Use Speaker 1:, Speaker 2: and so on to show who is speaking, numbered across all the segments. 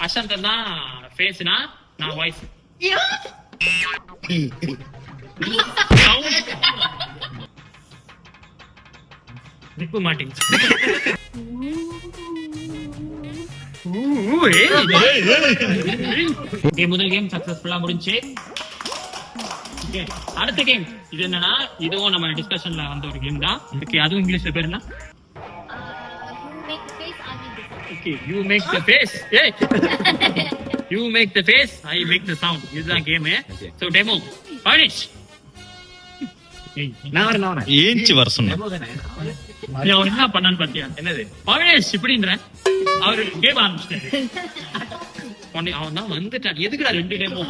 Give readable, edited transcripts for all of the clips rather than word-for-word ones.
Speaker 1: அசந்தன் தான் ஃபேஸ்னா நான் வாய்ஸ் நிக்க மாட்டேங்க. முதல் கேம் சக்சஸ்ஃபுல்லா முடிஞ்சு. அடுத்த கேம் இது என்னன்னா, இதுவும் நம்ம டிஸ்கஷன்ல வந்த ஒரு கேம் தான். அதுவும் இங்கிலீஷ்ல பேர் என்ன? Okay, you make the face. Hey. You make the face, I make the sound. இதுதான் கேம். So demo finish. நான்
Speaker 2: ஏஞ்சி வர சொன்னேன்.
Speaker 1: நீ அவன் என்ன பண்ணான்னு பாத்தியா? என்னது பவினேஷ் இப்படின்ற அவரு கேம் ஆரம்பிச்சிட்டாரு. அவன் தான் வந்துட்டான். எதுக்குடா ரெண்டு டெமோ?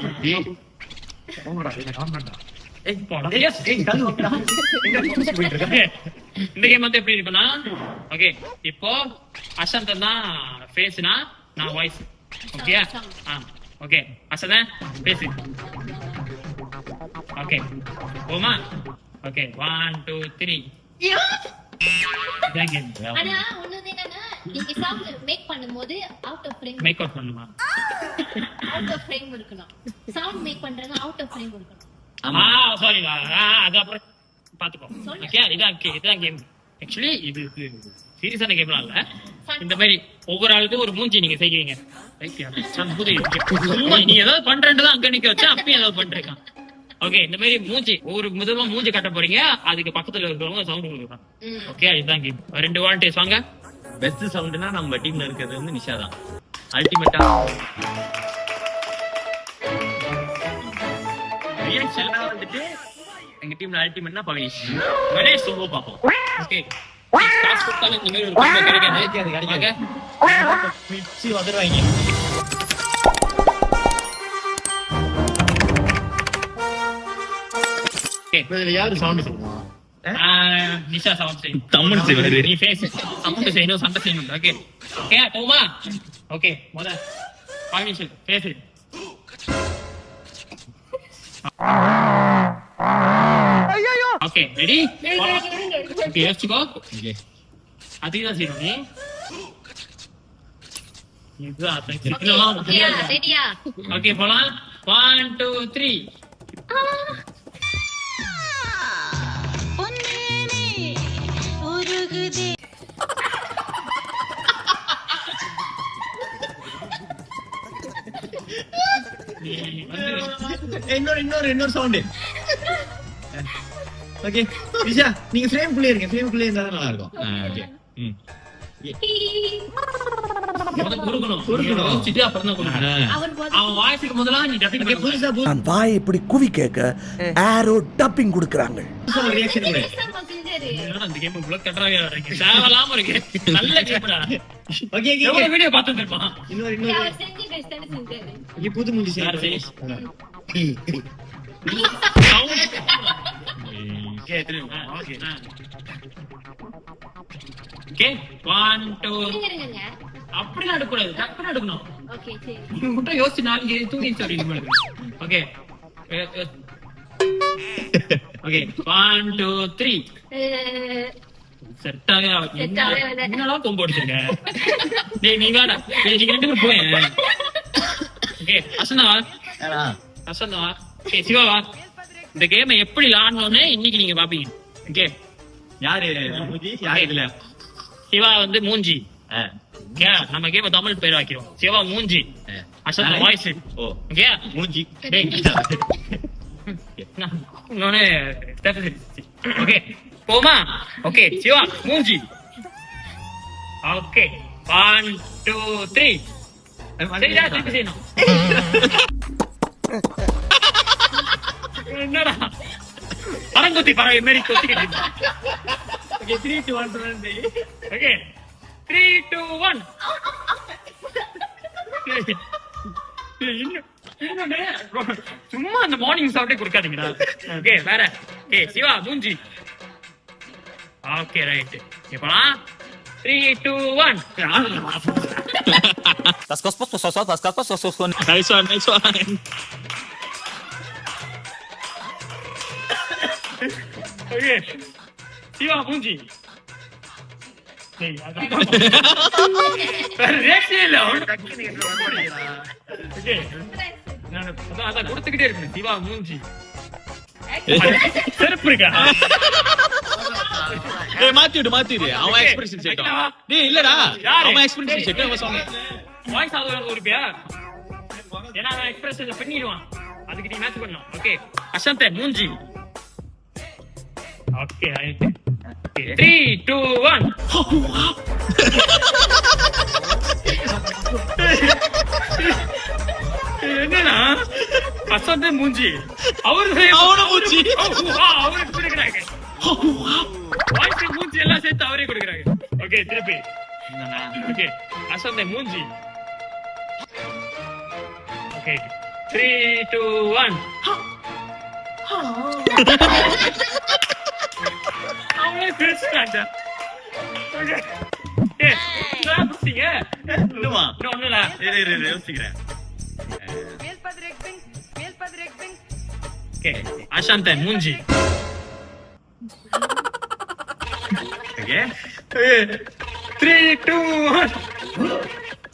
Speaker 1: இந்த கேம் வந்து எப்படி இருக்குன்னா, ஓகே இப்போ அசந்தன் தான் ஃபேஸ்னா நான் voice. Okay okay Ashantan face. Okay போமா. ஓகே 1 2 3
Speaker 3: ஆனா ஒண்ணுது என்னன்னா, நீங்க சவுண்ட் மேக் பண்ணும்போது out of frame
Speaker 1: make out பண்ணுமா?
Speaker 3: அவுட் ஆஃப் ஃப்ரேம் இருக்கணும். சவுண்ட் மேக் பண்றது அவுட் ஆஃப் ஃப்ரேம் இருக்கணும்.
Speaker 1: சாரி அது அப்புறம் பாத்துக்கோ. ஓகே இதான் கேம். ஆக்சுவலி இது சீரியஸான கேம்லாம் இல்ல. இந்த மாதிரி ஒவ்வொரு ஆளுக்கும் ஒரு மூஞ்சி நீங்க செய்வீங்க. நீ ஏதாவது பண்றேன்ட்டு அங்க நிக்க வச்சா அப்பயும் ஏதாவது பண்றேன். ஓகே இந்த மாதிரி மூஞ்சி ஒவ்வொரு முதல்ல மூஞ்சி கட்ட போறீங்க. அதுக்கு பக்கத்துல இருக்கிறவங்க சவுண்ட் கொடுக்குறாங்க. ஓகே இதுதான் கேம். 2 வாலண்டியர்ஸ் வாங்க.
Speaker 2: பெஸ்ட் சவுண்ட்னா நம்ம டீம்ல இருக்கிறது வந்து நிஷா தான். அல்டிமேட்டா ரியாக்ஷன்லாம் வந்துட்டு எங்க டீம்ல அல்டிமேட்னா பவினேஷ் சொல்லுவோ பாப்போம். ஓகே காசு கொடுத்தாலும் இந்த மாதிரி ஒரு காம்போ கிடைக்காது. மிச்சி வந்துருவாங்க. ஓகே யாரு சவுண்ட் சொல்லுவா? நிஷா சவுண்ட் செய்யும். தம்மன் செய்வாரு.
Speaker 1: நீ ஃபேஸ் சவுண்ட் செய்யணும், சண்டை செய்யணும். ஓகே ஓகே போமா. ஓகே முத Bavinesh face. Okay ready? Okay யோசிச்சுக்கோ.
Speaker 2: ஓகே
Speaker 1: அதுதான் செய்யணும் நீ.
Speaker 3: ரெடியா?
Speaker 1: ஓகே போலாம். 1 2 3
Speaker 2: இன்னொரு சவுண்ட். ஓகே நிஷா நீங்க ஃப்ரேம்க்குள்ளே இருங்க. ஃப்ரேம்க்குள்ளே இருந்தா நல்லா இருக்கும். ஓகே
Speaker 4: நான் வாய் இப்படி குவி கேட்க ஆரோ டப்பிங் கொடுக்கறாங்க.
Speaker 1: அந்த கேம் இவ்வளவு கட்டறாங்க. சேவலாம இருக்கு. நல்ல கேம்டா. ஓகே ஓகே வீடியோ பார்த்து இருப்பா. இன்னொரு
Speaker 3: அவர் செஞ்சு பெஸ்ட் செஞ்சாரு.
Speaker 2: இங்க புது முஞ்சி செய்றாரு.
Speaker 1: ஓகே 1 2
Speaker 3: இருங்க.
Speaker 1: அப்படி நடக்கூடாது. டக்குனு எடுக்கணும்.
Speaker 3: ஓகே சரி.
Speaker 1: நீங்க மட்டும் யோசிச்சு நாளைக்கு தூங்கி சொல்றீங்க. ஓகே ஓகே 1 2 3 செட்டாவே என்னலாம் கொம்பு அடிச்சிருக்க. டேய் நீ வாடா. நீங்க ரெண்டு பேரும் போய். ஓகே அசந்தா ஓகே சிவா வா. இந்த கேமை எப்படி விளையாடணும்னு இன்னைக்கு நீங்க பாப்பீங்க. ஓகே
Speaker 2: யாரு மூஞ்சி யாரு இதுல?
Speaker 1: சிவா வந்து மூஞ்சி. நம்ம கேம தமிழ் பேர் வைக்கிறோம். சிவா மூஞ்சி, அசந்தன் வாய்ஸ். ஓகே
Speaker 2: மூஞ்சி.
Speaker 1: ஓகே போமா. ஓகே சிவா மூஞ்சி. ஓகே 1 2 3 சரிடா திருப்பி செய்யணும். என்னடா பரங்குத்தி பறவை மாரி கொத்திக்கிட்டு. ஓகே 3 2 1 ஓகே 3 2 1 சும்மா அந்த மார்னிங் சாப்பிட்டே கொடுக்காதீங்கடா. ஓகே வேற. ஓகே சிவா மூஞ்சி. Okay right. இப்பலாம் 3 2 1
Speaker 2: Nice one.
Speaker 1: ஓகே சிவா மூஞ்சி. டேய், வேற ரேஷே இல்ல அவன். Okay. அதான் கொடுத்துக்கிட்டே இருக்கணும் சிவா மூஞ்சி செருப்பு இருக்கா
Speaker 2: டேய் மாத்திடு அவன் எக்ஸ்பிரஷன் செட் டேய் இல்லடா அவன் எக்ஸ்பிரஷன் செட் அவன் சொன்ன
Speaker 1: வாய்ஸ் ஆகுது ஒரு பேர் ஏன்னா அவன் எக்ஸ்பிரஷன் பண்ணிடுவான் அதுக்கு நீ மேட்ச் பண்ணணும் ஓகே அசந்த் மூஞ்சி ஓகே ஆயிட்டு 3 2 1 என்னன்னா அசந்த் மூஞ்சி அவன மூஞ்சி அவருக்கு கொடுக்குறாங்க வாய்ஸ் மூஞ்சி எல்லாம் சேர்த்து அவரே கொடுக்குறாங்க ஓகே திருப்பி ஓகே அசந்த் மூஞ்சி ஓகே 3 2 1 அவனே பேசுறாங்க ஓகே நான் புரியுங்க
Speaker 2: இன்னுமா
Speaker 1: ஒண்ணுல
Speaker 2: இரு யோசிக்கிறேன்
Speaker 1: ஓகே அசாந்த் மூஞ்சி
Speaker 2: ஓகே
Speaker 1: 3 2 1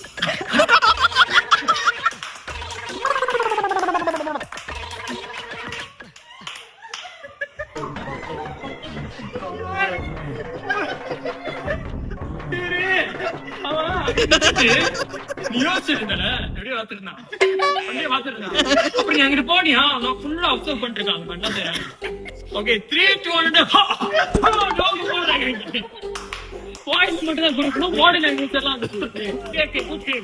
Speaker 1: நீ யோசிச்சிருந்தல எப்படியே பார்த்துருந்தான் அப்படியே பார்த்துருந்தான் அப்படி அங்கிட்டு போனியா நான் ஃபுல்லா அப்சர்வ் பண்ணிருக்காங்க பண்ணது ஓகே 3 2 1 பாயிண்ட் மட்டும் தான் கொடுக்கணும் பாடி லாங்குவேஜ் எல்லாம் ஓகே ஓகே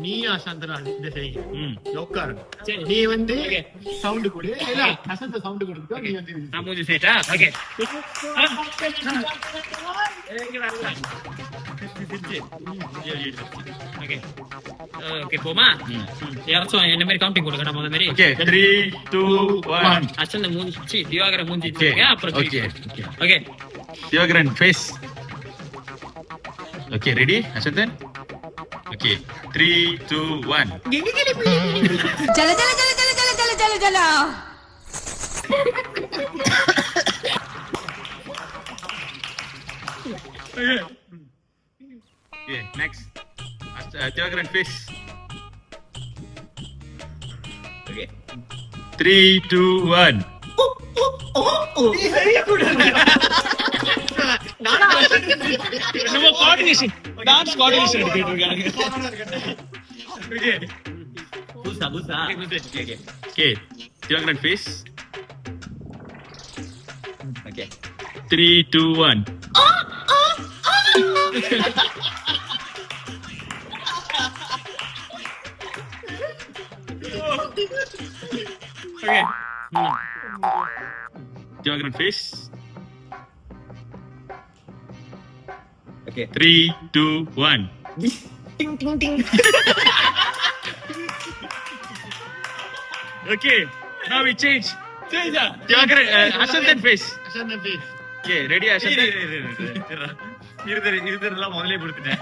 Speaker 5: நீ அசாந்தரா இந்த செய்ய உட்காரு
Speaker 1: சரி
Speaker 5: நீ வந்து
Speaker 1: ஓகே
Speaker 5: சவுண்ட் கொடு இல்ல அசந்த சவுண்ட் கொடுத்தா நீ வந்து
Speaker 1: நான் மூஞ்சி சேட்டா ஓகே ஓகே ஓகே போமா யாராச்சும் என்ன மாதிரி கவுண்டிங் கொடுங்க நம்ம அந்த மாதிரி
Speaker 2: ஓகே 3 2 1
Speaker 1: அச்சந்த மூஞ்சி திவாகர மூஞ்சி அப்புறம்
Speaker 2: okay
Speaker 1: okay
Speaker 2: Divakaran face okay ready Ashantan okay 3 2 1
Speaker 6: चलो
Speaker 2: okay next Divakaran face okay 3 2 1
Speaker 1: நம்ம கோஆர்டினேஷன் டான்ஸ் கோஆர்டினேஷன் எடுத்துட்டு இருக்காங்க
Speaker 2: புதுசா okay Divakaran face okay 3 2 1
Speaker 1: okay
Speaker 2: Divakaran face okay 3 2 1 Okay, now we change. Tivagar, Ashantan face.
Speaker 5: Ashantan face
Speaker 2: Okay, ready Ashantan? இருதெல்லாம் முதல்ல கொடுத்துட்டேன்.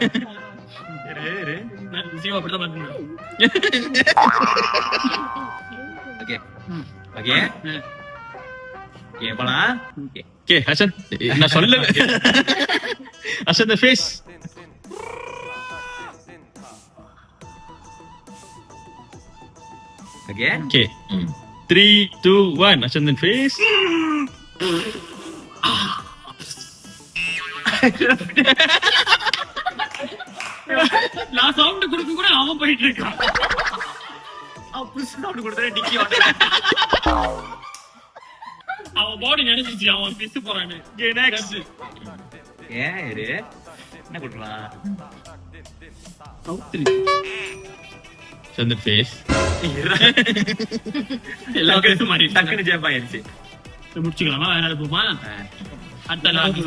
Speaker 1: சிவா அப்படிதான் பண்ணுங்க
Speaker 2: Okay. Okay. Okay, போனா. Okay, Ashan, நான் சொல்ல Ashantan face. Okay. Okay. 3 2 1 Ashantan face.
Speaker 1: நான் சவுண்ட் கொடுக்க கூட அவன் போயிட்டு இருக்கான்
Speaker 2: சவுண்ட் கொடுத்தா டிக்கி
Speaker 1: அவன் பாடி நினைச்சிச்சு அவன் பிசு போறான்னு
Speaker 2: நெக்ஸ்ட் ஏன் இரு என்ன கொடுக்கலாம் சந்தன் ஃபேஸ்
Speaker 1: எல்லாம் பேச மாட்டேன்
Speaker 2: டக்குனு ஜம்ப் ஆயிடுச்சு
Speaker 1: முடிச்சுக்கலாமா வேணாலும் போமா அடுத்த லாஸ்ட்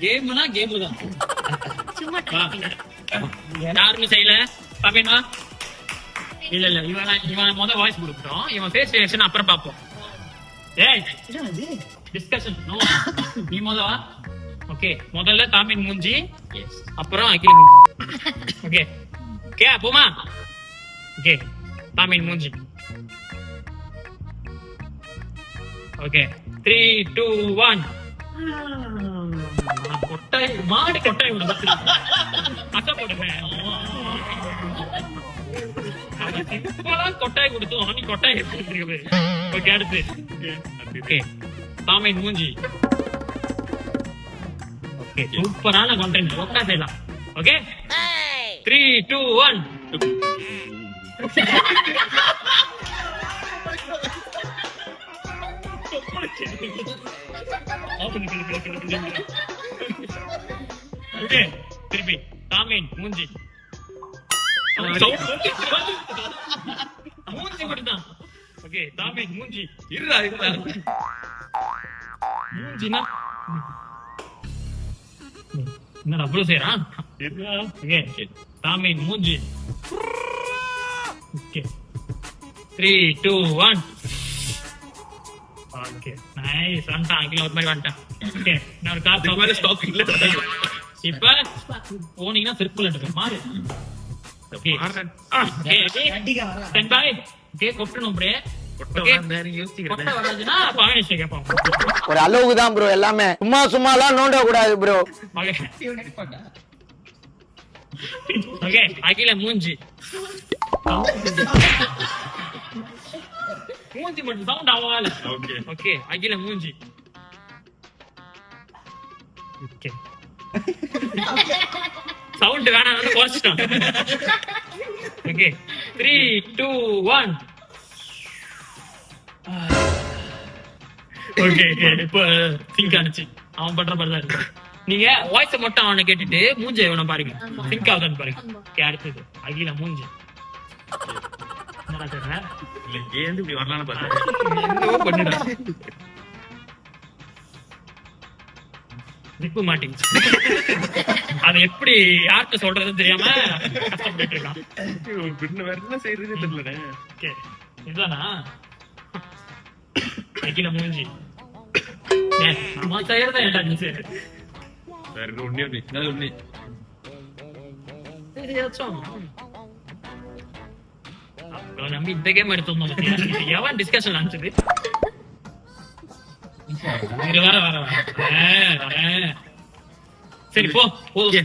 Speaker 1: கேம்னா கேம் தான்
Speaker 3: சும்மா
Speaker 1: யாருமே செய்யல பாப்பீங்களா இல்ல இல்ல இவன் முத வாய்ஸ் கொடுக்கட்டும் இவன் ஃபேஸ் ரியாக்ஷன் அப்புறம் பாப்போம் ஏய் டிஸ்கஷன் நோ நீ முதவா ஓகே முதல்ல தாமின் மூஞ்சி அப்புறம் அகில் ஓகே ஓகே போமா ஓகே தாமின் மூஞ்சி ஓகே 3 2 1 கொட்டாய் மாடு கொட்டாய் விடு அசை போடுவேன் கொட்டாய் கொடுத்தோம் நீ கொட்டாய் எடுத்துருக்கு ஓகே அடுத்து ஓகே சாமியின் மூஞ்சி ஓகே சூப்பரான கண்டென்ட் ஒக்கா செய்யலாம் ஓகே 3 2 1 ஓகே திருப்பி சாமியின் மூஞ்சி மூஞ்சி மட்டும்தான் ஓகே சாமியின் மூஞ்சி
Speaker 2: இருடா
Speaker 1: மூஞ்சினா என்னடா அவ்வளவு செய்யறான் ஓகே சாமியின் மூஞ்சி ஓகே 3 2 1 ஓகே நைஸ் வந்துட்டான் அங்கில ஒரு மாதிரி வந்துட்டான் ஓகே நான் ஒரு கார்
Speaker 2: மேல ஸ்டாப் இல்ல
Speaker 1: இப்ப போனீங்கன்னா சர்க்குலர் இருக்கு மாறு ஓகே ஸ்டாண்ட் பை ஓகே கொட்டணும் ப்ரே ஓகே கொட்ட வராதுன்னா பாவனிஷ் கேட்பான்
Speaker 6: ஒரு அளவுக்கு தான் ப்ரோ எல்லாமே சும்மா சும்மாலாம் நோண்ட கூடாது ப்ரோ
Speaker 1: ஓகே அகில மூஞ்சி மூஞ்சி மட்டும் சவுண்ட் ஆவால
Speaker 2: ஓகே
Speaker 1: ஓகே அகில மூஞ்சி ஓகே சவுண்ட் வேணாம் குறைச்சிட்டோம் ஓகே 3 2 1 ஓகே இப்போ சிங்க் ஆனிச்சு அவன் பண்ற மாதிரி தான் இருக்கு நீங்க வாய்ஸ் மட்டும் அவனை கேட்டுட்டு மூஞ்சி இவனை பாருங்க சிங்க் ஆகுதான்னு பாருங்க ஓகே அடுத்தது அகில மூஞ்சி என்னடா சொல்ற
Speaker 2: இல்ல ஏன் இப்படி வரலாம்னு பார்த்தேன்
Speaker 1: என்னவோ பண்ணுடா நிப்பு மாட்டிங்க அது எப்படி யார்கிட்ட சொல்றதுன்னு தெரியாம கஷ்டப்பட்டு இருக்கான்
Speaker 2: பின்ன வேற என்ன செய்யறதுன்னு தெரியல
Speaker 1: ஓகே இதுதானா அகில மூஞ்சி அவன் செய்யறதா ஏன்டா நீ செய்யற
Speaker 2: வேற ஒண்ணே ஒண்ணு
Speaker 1: தெரியாச்சும் அப்புறம் நம்பி இந்த கேம் எடுத்தோம் எவன் டிஸ்கஷன் அனுப்பிச்சது இது வர சரி போ okay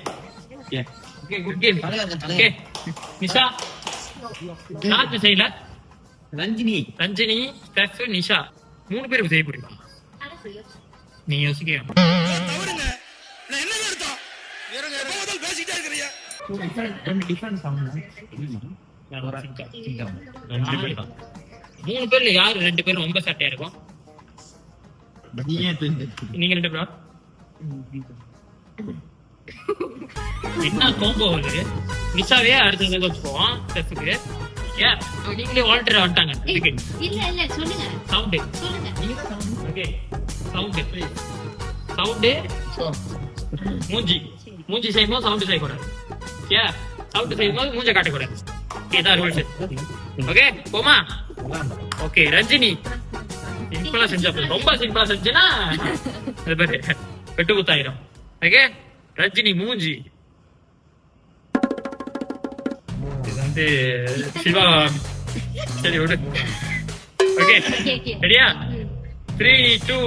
Speaker 1: good game okay Nisha யாருக்கு செய்யல ரஞ்சினி ஸ்டெஃப் நிஷா 3 பேருக்கு செய்ய போறீங்க நீ யோசிக்க மூணு பேர்ல யாரு 2 பேரும் ரொம்ப சட்டையா இருக்கும் நீங்க 2 பேரும் என்ன கோம்போ வருது நிஷாவே அடுத்தது வச்சுக்குவோம் ஸ்டெஃப்க்கு ஏன் நீங்களே வால்டர் வந்துட்டாங்க
Speaker 3: இல்ல சொல்லுங்க
Speaker 1: சவுண்டு
Speaker 3: சொல்லுங்க
Speaker 1: ஓகே சவுண்டு மூஞ்சி செய்யும்போது சவுண்டு செய்யக்கூடாது ஏ சவுண்டு செய்யும்போது மூஞ்ச காட்டக்கூடாது இதான் ரூல்ஸ் ஓகே போமா ஓகே ரஞ்சினி சிம்பிளா செஞ்சா ரொம்ப சிம்பிளா செஞ்சேன்னா அது பேரு வெட்டு குத்தாயிரும் ஓகே ரஞ்சினி மூஞ்சி இது வந்து சிவா சரி விடு ஓகே ரெடியா 3 2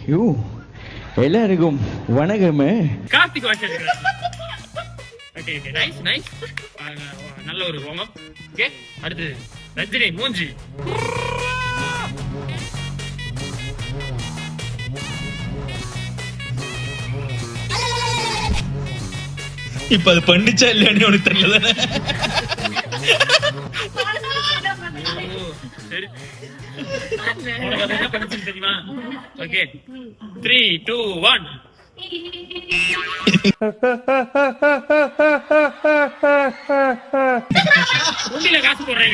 Speaker 1: 1
Speaker 7: எல்லாருக்கும் வணக்கமே
Speaker 1: கார்த்திக் வாட்சர் ஓகே நைஸ் நல்ல ஒரு வார்ம் ஓகே அடுத்து ரஞ்சினி மூஞ்சி
Speaker 2: இப்ப அது பண்ணிச்சா இல்லையான்னு உனக்கு தெரியல
Speaker 1: சரி உனக்கு அது என்ன பண்ணிச்சு தெரியுமா ஓகே 3 2 1 உண்டில காசு போடுறேன்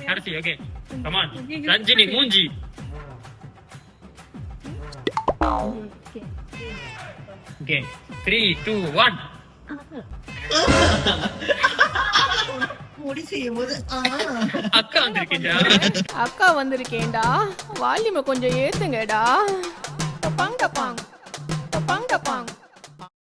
Speaker 1: கடைசி ஓகே கமான் ரஞ்சினி மூஞ்சி ஓகே 3 2 1
Speaker 8: முடி செய்யும் போது
Speaker 2: அக்கா வந்திருக்கேன்டா.
Speaker 9: அக்கா வந்திருக்கேன்டா, வால்யூமை கொஞ்சம் ஏத்துங்கடா. பாங்க பாங்க